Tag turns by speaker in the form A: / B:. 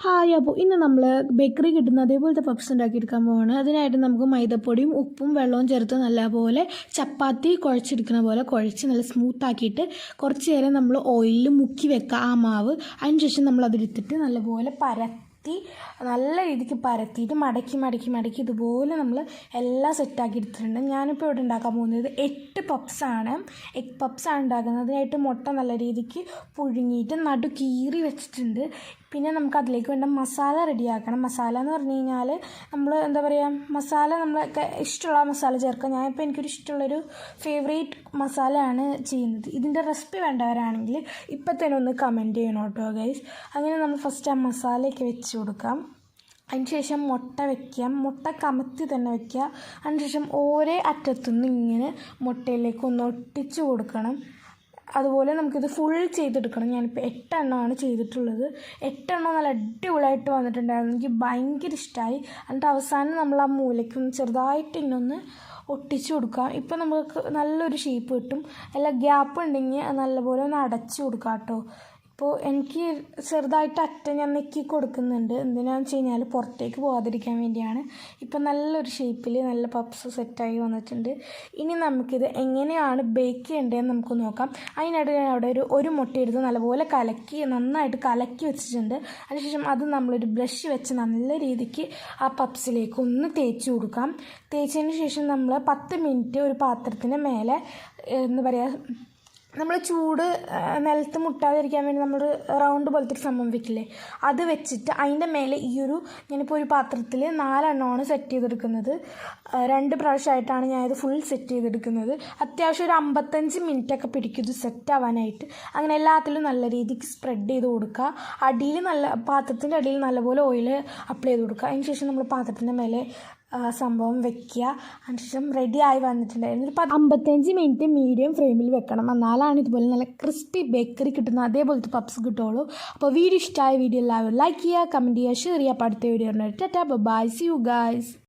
A: Hi അപ്പോൾ ഇന്ന് നമ്മൾ ബേക്കറി കിട്ടുന്ന അതേപോലത്തെ പപ്സ് ഉണ്ടാക്കിയെടുക്കാൻ പോവാണ്. അതിനായിട്ട് നമുക്ക് മൈദപ്പൊടിയും ഉപ്പും വെള്ളവും ചേർത്ത് നല്ലപോലെ ചപ്പാത്തി കുഴച്ചെടുക്കുന്ന പോലെ കുഴച്ച് നല്ല സ്മൂത്താക്കിയിട്ട് കുറച്ച് നേരം നമ്മൾ ഓയിലിൽ മുക്കി വെക്കുക ആ മാവ്. അതിനുശേഷം നമ്മൾ അതെടുത്തിട്ട് നല്ലപോലെ നല്ല രീതിക്ക് പരത്തിയിട്ട് മടക്കി ഇതുപോലെ നമ്മൾ എല്ലാം സെറ്റാക്കി എടുത്തിട്ടുണ്ട്. ഞാനിപ്പോൾ ഇവിടെ ഉണ്ടാക്കാൻ പോകുന്നത് 8 പപ്സാണ്. എഗ് പപ്സാണ് ഉണ്ടാക്കുന്നത്. അതിനായിട്ട് മുട്ട നല്ല രീതിക്ക് പുഴുങ്ങിയിട്ട് നടു കീറി വെച്ചിട്ടുണ്ട്. പിന്നെ നമുക്ക് അതിലേക്ക് വേണ്ട മസാല റെഡിയാക്കണം. മസാല എന്ന് പറഞ്ഞു കഴിഞ്ഞാൽ നമ്മൾ എന്താ പറയുക, മസാല നമ്മളൊക്കെ ഇഷ്ടമുള്ള മസാല ചേർക്കാം. ഞാനിപ്പോൾ എനിക്കൊരു ഇഷ്ടമുള്ളൊരു ഫേവറേറ്റ് മസാലയാണ് ചെയ്യുന്നത്. ഇതിൻ്റെ റെസിപ്പി വേണ്ടവരാണെങ്കിൽ ഇപ്പം തന്നെ ഒന്ന് കമൻറ്റ് ചെയ്യണം കേട്ടോ ഗൈസ്. അങ്ങനെ നമ്മൾ ഫസ്റ്റ് ആ മസാലയൊക്കെ വെച്ച് കൊടുക്കാം. അതിനുശേഷം മുട്ട വയ്ക്കാം. മുട്ട കമത്തി തന്നെ വയ്ക്കുക. അതിനുശേഷം ഓരോ അറ്റത്തുനിന്ന് ഇങ്ങനെ മുട്ടയിലേക്ക് ഒന്ന് ഒട്ടിച്ച് കൊടുക്കണം. അതുപോലെ നമുക്കിത് ഫുൾ ചെയ്തെടുക്കണം. ഞാനിപ്പോൾ 8 എണ്ണമാണ് ചെയ്തിട്ടുള്ളത്. 8 എണ്ണം നല്ല അടിപൊളിയായിട്ട് വന്നിട്ടുണ്ടായിരുന്നു. എനിക്ക് ഭയങ്കര ഇഷ്ടമായി. എന്നിട്ട് അവസാനം നമ്മൾ ആ മൂലയ്ക്കൊന്ന് ചെറുതായിട്ട് ഇന്നൊന്ന് ഒട്ടിച്ചു കൊടുക്കാം. ഇപ്പം നമുക്ക് നല്ലൊരു ഷേപ്പ് കിട്ടും. എല്ലാ ഗ്യാപ്പ് ഉണ്ടെങ്കിൽ നല്ലപോലെ ഒന്ന് അടച്ചു കൊടുക്കാം കേട്ടോ. ഇപ്പോൾ എനിക്ക് ചെറുതായിട്ട് അറ്റം ഞാൻ നെക്കി കൊടുക്കുന്നുണ്ട്. എന്തിനാണെന്ന് വെച്ച് കഴിഞ്ഞാൽ പുറത്തേക്ക് പോകാതിരിക്കാൻ വേണ്ടിയാണ്. ഇപ്പം നല്ലൊരു ഷേപ്പിൽ നല്ല പപ്സ് സെറ്റായി വന്നിട്ടുണ്ട്. ഇനി നമുക്കിത് എങ്ങനെയാണ് ബേക്ക് ചെയ്യേണ്ടതെന്ന് നമുക്ക് നോക്കാം. അതിനായിട്ട് ഞാൻ അവിടെ ഒരു മുട്ട എടുത്ത് നല്ലപോലെ നന്നായിട്ട് കലക്കി വെച്ചിട്ടുണ്ട്. അതിനുശേഷം അത് നമ്മളൊരു ബ്രഷ് വെച്ച് നല്ല രീതിക്ക് ആ പപ്സിലേക്ക് ഒന്ന് തേച്ച് കൊടുക്കാം. തേച്ചതിന് ശേഷം നമ്മൾ 10 മിനിറ്റ് ഒരു പാത്രത്തിന് മേലെ എന്താ പറയുക, നമ്മൾ ചൂട് നിലത്ത് മുട്ടാതിരിക്കാൻ വേണ്ടി നമ്മൾ റൗണ്ട് പോലത്തെ ഒരു സംഭവം വെക്കില്ലേ, അത് വെച്ചിട്ട് അതിൻ്റെ മേലെ ഞാനിപ്പോൾ ഒരു പാത്രത്തിൽ 4 എണ്ണമാണ് സെറ്റ് ചെയ്തെടുക്കുന്നത്. 2 പ്രാവശ്യമായിട്ടാണ് ഞാനിത് ഫുൾ സെറ്റ് ചെയ്തെടുക്കുന്നത്. അത്യാവശ്യം ഒരു 55 മിനിറ്റൊക്കെ പിടിക്കും ഇത് സെറ്റ് ആവാനായിട്ട്. അങ്ങനെ എല്ലാത്തിലും നല്ല രീതിക്ക് സ്പ്രെഡ് ചെയ്ത് കൊടുക്കുക. പാത്രത്തിൻ്റെ അടിയിൽ നല്ലപോലെ ഓയിൽ അപ്ലൈ ചെയ്ത് കൊടുക്കുക. അതിന് ശേഷം നമ്മൾ പാത്രത്തിൻ്റെ മേലെ സംഭവം വെക്കുക. അതിനുശേഷം റെഡി ആയി വന്നിട്ടുണ്ടായിരുന്നു. ഒരു 55 മിനിറ്റ് മീഡിയം ഫ്ലെയിമിൽ വെക്കണം. എന്നാലാണ് ഇതുപോലെ നല്ല ക്രിസ്പി ബേക്കറി കിട്ടുന്ന അതേപോലത്തെ പപ്സ് കിട്ടുള്ളൂ. അപ്പോൾ വീഡിയോ ഇഷ്ടമായ വീഡിയോ എല്ലാവരും ലൈക്ക് ചെയ്യുക, കമൻറ്റ് ചെയ്യുക, ഷെയർ ചെയ്യുക. അപ്പോൾ അടുത്ത video tata bye, see you guys.